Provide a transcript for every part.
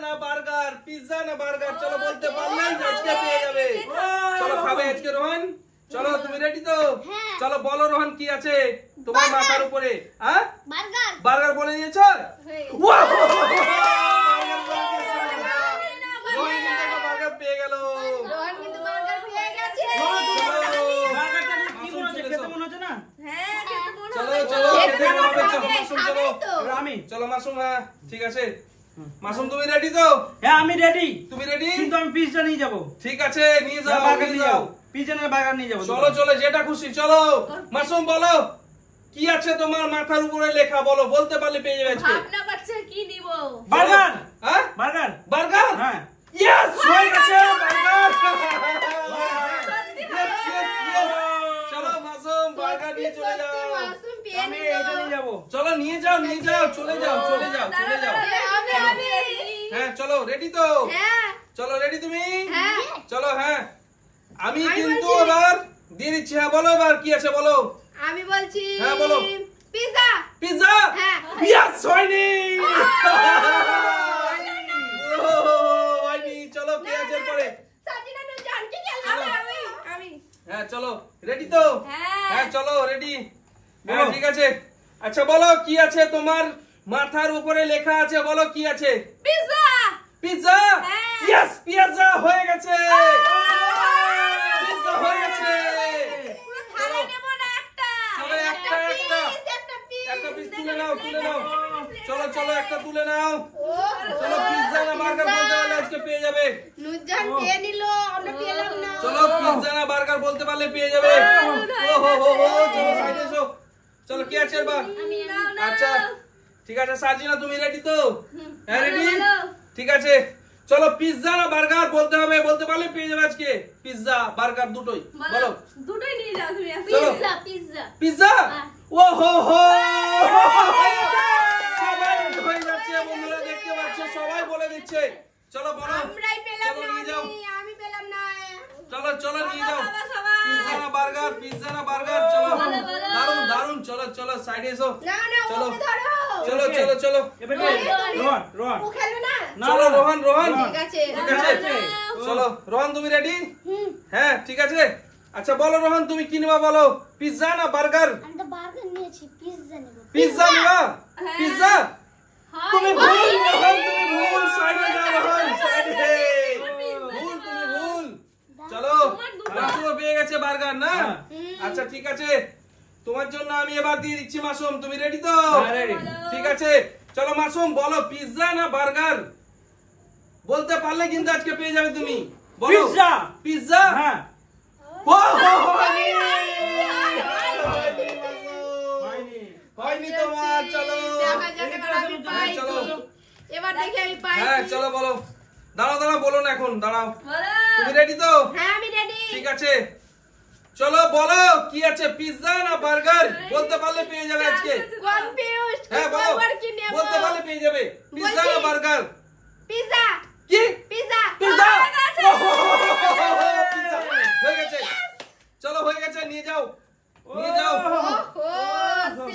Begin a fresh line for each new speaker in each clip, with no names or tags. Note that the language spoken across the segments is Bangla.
না বার্গার, পিৎজা না বার্গার, চলো বলতে পারলেই আজকে পেয়ে যাবে। চলো খাবে আজকে রোহন, চলো তুমি রেডি তো? চলো বলো রোহন কি আছে তোমার মাথার উপরে? হ্যাঁ
বার্গার।
বার্গার বলে দিয়েছো? ওয়াও, বার্গার পেয়ে গেল।
রোহন কিন্তু বার্গার পেয়ে গেছে।
বার্গারটা কি মনে হচ্ছে? খেতে মনে হচ্ছে না?
হ্যাঁ খেতে মনে
চলো
হচ্ছে।
চলো খেতে হবে, চলো
খাবে
মাসুম চলো।
তো।
আমি
চলো মাসুম, হ্যাঁ ঠিক আছে। মাসুম তুমি রেডি তো?
হ্যাঁ আমি রেডি।
তুমি রেডি?
কিন্তু আমি পিৎজা নিয়ে যাব।
ঠিক আছে নিয়ে যাও,
বার্গার
নিয়ে
নিয়ে
যাও।
যাব। পিৎজা না বার্গার নিয়ে যাব।
চলো চলো যেটা খুশি চলো। মাসুম বলো কি আছে তোমার মাথার উপরে লেখা, বলো বলতে পারলে পেয়ে যাবে আজকে।
ভাবনা করছে কি নিব।
বার্গার।
হ্যাঁ
বার্গার।
বার্গার,
হ্যাঁ
ইয়েস হয়ে গেছে বার্গার।
সত্যি
Yes, yes, yes. চলো মাসুম বার্গার নিয়ে চলে যাও।
মাসুম পেয়ে
আমি
নিল।
এটা নিয়ে যাব।
চলো নিয়ে যাও নিয়ে যাও, চলে যাও চলে যাও চলে যাও।
আমি
হ্যাঁ চলো রেডি তো?
হ্যাঁ
চলো রেডি তুমি?
হ্যাঁ
চলো হ্যাঁ আমি
আমি
কিন্তু
বলছি।
এবার দিয়ে দিচ্ছি। হ্যাঁ বলো এবার কি আছে বলো।
আমি বলছি
হ্যাঁ, বলো।
পিৎজা।
পিৎজা,
হ্যাঁ।
ইয়েস হয়নি। ও, হয়নি। চলো কে আছে পরে?
সাজিনা না জান কি খেলা।
চলো।
আমি
হ্যাঁ চলো রেডি তো?
হ্যাঁ।
হ্যাঁ চলো রেডি। হ্যাঁ
বলো।
ঠিক আছে। আচ্ছা বলো কি আছে তোমার মাথার উপরে লেখা আছে, বলো কি আছে?
পিৎজা।
পিৎজা,
হ্যাঁ।
ইয়েস পিৎজা হয়ে গেছে। পিৎজা হয়ে গেছে।
পুরো থালা নেব না একটা।
চলো, একটা, একটা। একটা পিস তুলে নাও তুলে নাও। চলো চলো একটা তুলে নাও। চলো পিৎজা না বার্গার বলতে পারলে আজকে পেয়ে যাবে।
নুজান পেয়ে নিল, আমরা পেলাম না।
চলো পিৎজা না বার্গার বলতে পারলে পেয়ে যাবে। ও হো হো হো, চলো সাইডে এসো। চলো কি আছে এবার? আচ্ছা ঠিক আছে সাজিনা তুমি রেডি তো? হ্যাঁ রেডি। ঠিক আছে চলো পিৎজা না বার্গার বলতে হবে, বলতে পারলে পেয়ে যাবে আজকে। পিৎজা বার্গার দুটোই বলো।
দুটোই নিয়ে যাও তুমি।
চলো।
Pizza pizza.
পিৎজা, ও হো হো, সবাই হয়ে যাচ্ছে বন্ধুরা, দেখতে পাচ্ছ সবাই বলে দিচ্ছে। চলো বলো।
আমরাই পেলাম
চলো
না।
নিয়ে যাও।
আমি পেলাম না।
চলো চলো নিয়ে যাও।
বাবা, সবাই।
পিৎজা না বার্গার, পিৎজা না বার্গার, চলো
বলো, বলো।
দারুন দারুন। চলো চলো সাইডে এসো।
না না
চলো।
ওকে ধরো।
চলো চলো চলো
এবার
রোহন।
রোহন রোহন।
ও খেলবে না।
না,
চলো
না, না।
রোহন রোহন।
রোহন।
ঠিক আছে।
ঠিক আছে চলো রোহন তুমি রেডি? হ্যাঁ ঠিক আছে। আচ্ছা বলো রোহন তুমি কি নেবা বলো, পিৎজা না বার্গার?
আমি তো বার্গার নিয়েছি, পিৎজা নেব।
পিৎজা নেবা?
হ্যাঁ।
পিৎজা তুমি ভুল
হয়।
রোহন, তুমি ভুল। সাইডে যাও রোহন, সাইডে। ভুল তুমি ভুল। চলো মাসুম পেয়ে গেছে বার্গার না? আচ্ছা ঠিক আছে তোমার জন্য আমি এবার দিয়ে দিচ্ছি মাসুম, তুমি রেডি তো?
হ্যাঁ, ready।
ঠিক আছে চলো মাসুম বলো পিৎজা না বার্গার বলতে পারলে কিন্তু আজকে পেয়ে যাবে তুমি। বলো
পিৎজা।
পিৎজা,
হ্যাঁ
ও হো হয়নি।
হয়নি।
হয়নি তোমার। চলো
দেখা যাক এবার আমি পাই
চলো।
কি। এবার দেখি আমি পাই
হ্যাঁ
কি।
চলো বলো। দাঁড়াও দাঁড়াও বলো না এখন, দাঁড়াও।
বলো।
তুমি রেডি তো?
হ্যাঁ আমি রেডি।
ঠিক আছে চলো বলো কি আছে, পিৎজা না বার্গার বলতে পারলে পেয়ে যাবে আজকে।
কনফিউজড।
হ্যাঁ বলো
কি নেব?
বলতে পারলে পেয়ে যাবে। পিৎজা না
বলছি।
বার্গার?
পিৎজা।
কি
পিৎজা।
পিৎজা?
হয়ে গেছে।
পিৎজা হয়ে গেছে। চলো হয়ে গেছে নিয়ে যাও নিয়ে যাও।
ওহো,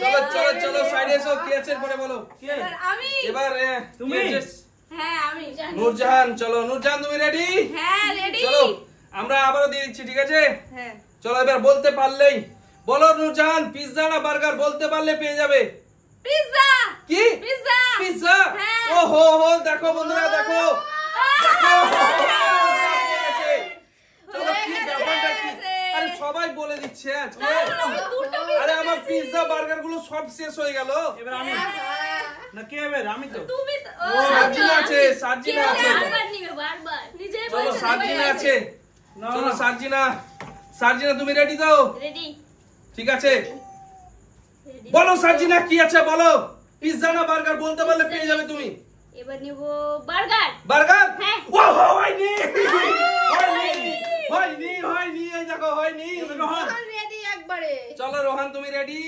চলো
same
চলো
হয়ে
চলো
গেছে।
সাইডে এসো। কি আছে পরে বলো।
কে?
এবার আমি।
এবার
তুমি?
কি আছে?
হ্যাঁ আমি।
নূরজাহান, চলো নূরজাহান তুমি রেডি?
হ্যাঁ রেডি।
চলো আমরা আবারও দিয়ে দিচ্ছি ঠিক আছে।
হ্যাঁ।
চলো এবার বলতে পারলেই বলো নূরজাহান পিৎজা না বার্গার বলতে পারলে পেয়ে যাবে।
পিৎজা।
কি
পিৎজা।
পিৎজা?
হ্যাঁ।
ও হো হো, দেখো বন্ধুরা দেখো দেখো। চলো
হয়ে
কি
গেছে,
ব্যাপারটা
হয়ে
কি?
গেছে।
আরে সবাই বলে দিচ্ছে আজকে।
না, না, আমি দুটো পিৎজা
আরে আমার
পেয়েছি।
পিৎজা বার্গার গুলো সব শেষ হয়ে গেল।
এবার আমি
হ্যাঁ।
না কে এবার আমি তো।
তুমি তো
ও,
সার্জিনা আছে, সার্জিনা আছে।
বারবার নিবে বারবার। নিজেই
চলো
বলছে
সার্জিনা আছে।
না,
চলো
না।
সার্জিনা, সার্জিনা তুমি রেডি তো?
রেডি।
ঠিক আছে বলো সার্জিনা কি আছে বলো। পিৎজা না বার্গার বলতে পারলে পেয়ে যাবে তুমি।
এবার নিব বার্গার।
বার্গার?
হ্যাঁ।
ও হো হয়নি হয়নি হয়নি হয়নি, এই দেখো হয়নি।
রোহন।
রেডি একবারে।
চলো রোহন তুমি রেডি?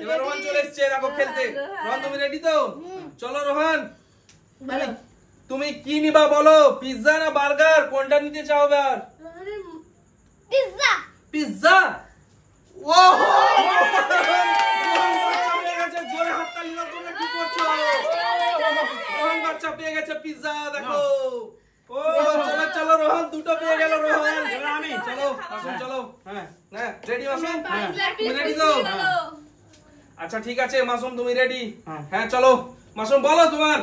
এবার রোহন
ready।
চলে এসছে দেখো খেলতে।
রোহন।
রোহন তুমি রেডি তো? চলো রোহন
বলো।
তুমি কি নিবা বলো, পিৎজা না বার্গার কোনটা নিতে চাও এবার?
পিৎজা।
পিৎজা? ও হো রোহন বাচ্চা হয়ে গেছে, জোরে হাততালি দাও তোমরা, কি করছো? রোহন বাচ্চা বাচ্চা পেয়ে গেছে পিজ্জা দেখো ও চলো চলো রোহন দুটো পেয়ে গেল রোহন
এবার আমি
চলো মাসুম চলো
হ্যাঁ
হ্যাঁ রেডি মাসুম
পাঁচলার
তুমি
piece
ready তো?
মিশিয়ে গেল।
আচ্ছা ঠিক আছে মাসুম তুমি রেডি
হ্যাঁ।
হ্যাঁ চলো মাসুম বলো তোমার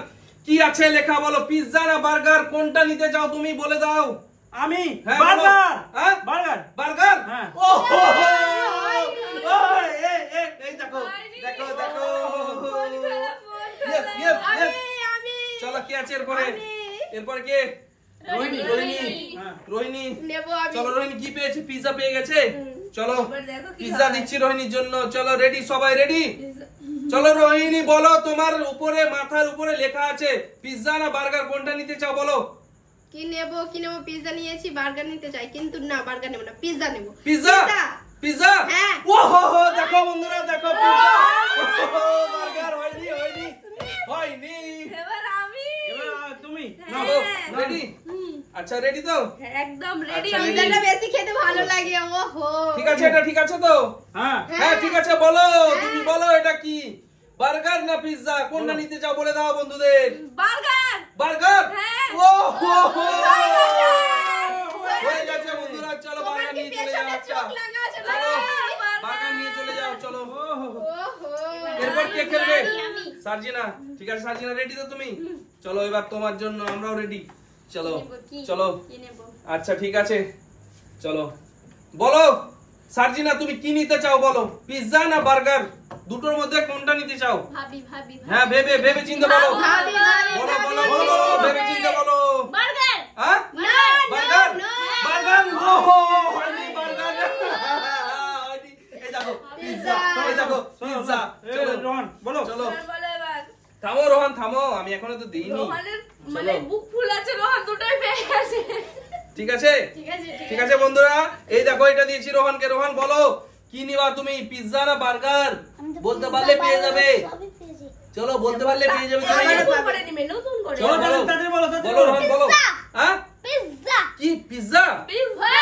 কি আছে লেখা বলো পিজ্জা না বার্গার কোনটা নিতে চাও তুমি বলে দাও
আমি
হ্যাঁ,
বার্গার
হ্যাঁ?
বার্গার
বার্গার
হ্যাঁ।
ও হো হো এই দেখো দেখো দেখো Yes, yes, yes.
আমি
চলো কি আছে এরপরে এরপরে কে রোহিণী
রোহিণী।
হ্যাঁ
রোহিণী
নেবো আমি।
চলো রোহিণী কি পেয়েছে পিজ্জা পেয়ে গেছে চলো
এবার দেখো কি
পিজ্জা
হয়।
দিচ্ছি রোহিণীর জন্য চলো রেডি সবাই রেডি চলো রোহিণী বলো তোমার উপরে মাথার উপরে লেখা আছে পিজ্জা না বার্গার কোনটা নিতে চাও বলো
কি নেবো পিৎজা নিয়েছি বার্গার নিতে চাই কিন্তু না বার্গার নেবো না পিৎজা নেবো
পিজ্জা পিজ্জা
হ্যাঁ।
ও হো হো দেখো বন্ধুরা দেখো পিজ্জা বার্গার হয়নি হয়নি হয়নি
এবার আমি
এবার তুমি
চলো রেডি আচ্ছা রেডি তো
একদম রেডি
আচ্ছা,
আমি
ready।
পিৎজাটা বেশি খেতে ভালো লাগে ওহো
ঠিক আছে এটা ঠিক আছে তো
হ্যাঁ
হ্যাঁ ঠিক আছে বলো তুমি বলো এটা কি বার্গার না পিজ্জা কোনটা নিতে চাও বলে দাও বন্ধুদের
বার্গার
বার্গার
হ্যাঁ।
ও হো হো হয়ে গেছে বন্ধুরা চলো বার্গার নিয়ে চলে যাও আচ্ছা চলো বার্গার নিয়ে চলে যাও চলো
ওহো
এরপর কে খেলবে সার্জিনা ঠিক আছে সার্জিনা রেডি তো তুমি চলো এবার তোমার জন্য আমরাও রেডি চলো চলো
কি নেবো
আচ্ছা ঠিক আছে চলো বলো সার্জিনা তুমি কি নিতে চাও বলো পিজ্জা না বার্গার দুটোর মধ্যে কোনটা নিতে চাও
ভাবি
হ্যাঁ ভেবে ভেবে চিন্তে বলো
ভাবি
বলো বলো বলো ভেবে চিন্তে বলো
বার্গার
হ্যাঁ
না
বার্গার বার্গার ও হো হয়নি বার্গার হয়নি এই দেখো পিজ্জা এই দেখো পিজ্জা চলো
রোহন বলো
চলো
বলো এবার
থামো রোহন থামো আমি এখনো তো দেইনি
রোহানের মানে বুক ফুল আছে রোহান দুটোই পেয়ে গেছে
ঠিক আছে
ঠিক আছে
ঠিক আছে বন্ধুরা এই দেখো এটা দিয়েছি রোহনকে রোহন বলো কি নিবা তুমি পিজ্জা না বার্গার বলতে পারলে পেয়ে যাবে চলো বলতে পারলে পেয়ে যাবে তুমি
নতুন করে নিবে নতুন করে
চলো বলো
তাড়াতাড়ি বলো তাড়াতাড়ি
বলো
বলো
রোহন বলো হ্যাঁ
পিৎজা
কি পিজ্জা
পিৎজা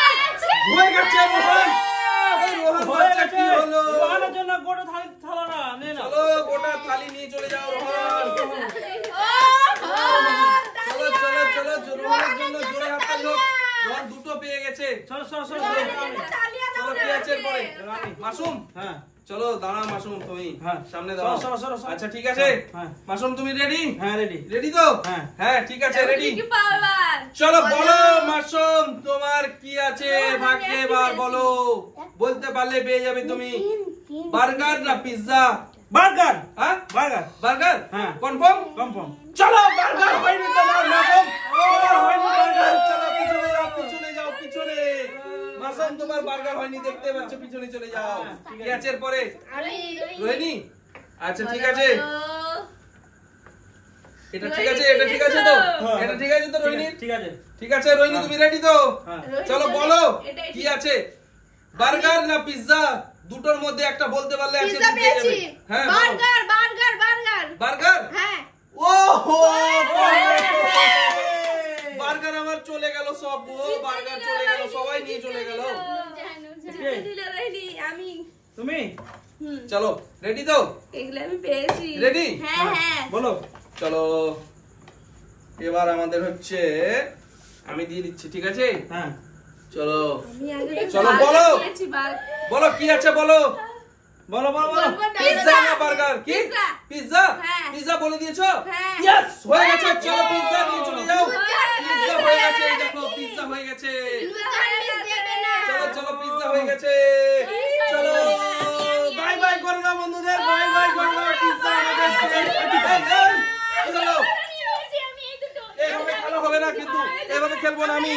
হয়ে গেছে রোহন এই রোহন
হয়ে
বাচ্চা
গেছে
কি হলো
রোহনের জন্য গোটা থালি থালা না নে না
চলো গোটা থালি নিয়ে চলে যাও রোহন চলো চলো চলো রোহনের জন্য জোরে হাততালি হোক রোহন দুটো পেয়ে গেছে
চলো চলো চলো
চলো কি আছে এরপরে মাসুম
হ্যাঁ
চলো দাঁড়াও মাসুম তুমি
হ্যাঁ।
সামনে দাঁড়াও
চলো, চলো, চলো।
আচ্ছা ঠিক আছে
হ্যাঁ।
মাসুম তুমি রেডি
হ্যাঁ রেডি
রেডি তো
হ্যাঁ।
হ্যাঁ ঠিক আছে রেডি
কি পাওয়ার
চলো বলো মাসুম তোমার কি আছে ভাগ্যে এবার বলো বলতে পারলে পেয়ে যাবে তুমি বার্গার না পিজ্জা
বার্গার
হ্যাঁ
বার্গার
বার্গার
হ্যাঁ।
কনফার্ম
কনফার্ম
চলো বার্গার হয়নি তোমার মাসুম তোমার হয়নি বার্গার চলো পিছনে যাও পিছনে যাও পিছনে মাসুম তোমার বার্গার হয়নি দেখতে পাচ্ছ পিছনে চলে যাও কি আছে এরপরে
আমি
রোহিণী আচ্ছা ঠিক আছে এটা ঠিক আছে এটা ঠিক আছে তো এটা ঠিক আছে তো রোহিণী
ঠিক আছে
ঠিক আছে রোহিণী তুমি রেডি তো
হ্যাঁ
চলো বলো
এটাই
কি আছে বার্গার না পিজ্জা দুটোর মধ্যে একটা বলতে পারলে আছে
পিৎজা পেয়েছি
হ্যাঁ
বার্গার বার্গার বার্গার
বার্গার
হ্যাঁ
ও হো বার্গার আমার চলে গেল সব ও বার্গার চলে গেল সবাই নিয়ে চলে গেল
আমি
তুমি
চলো রেডি তো
এগুলো আমি পেয়েছি
Ready?
হ্যাঁ হ্যাঁ
বলো
চলো এবার আমাদের হচ্ছে আমি দিয়ে দিচ্ছি ঠিক আছে
হ্যাঁ
চলো
আমি আগে
চলো,
বার্গার
বলো।
পেয়েছি,
বলো কি আছে বলো
বলো বলো বলো
বলবো না।
পিজ্জা না বার্গার কি
পিজ্জা।
পিজ্জা
হ্যাঁ।
পিজ্জা বলে দিয়েছো
হ্যাঁ।
ইয়েস হয়ে গেছে চলো পিজ্জা নিয়ে চলে যাও পিজ্জা হয়ে গেছে এই
গেছে।
দেখো পিজ্জা হয়ে গেছে
দেবে না।
চলো চলো পিজ্জা হয়ে গেছে চলো বাই বাই করে দাও বন্ধুদের বাই বাই করে দাও পিজ্জা আমাদের চলো
আমি এই দুটো।
এইভাবে খেলা হবে না কিন্তু এইভাবে খেলবো না আমি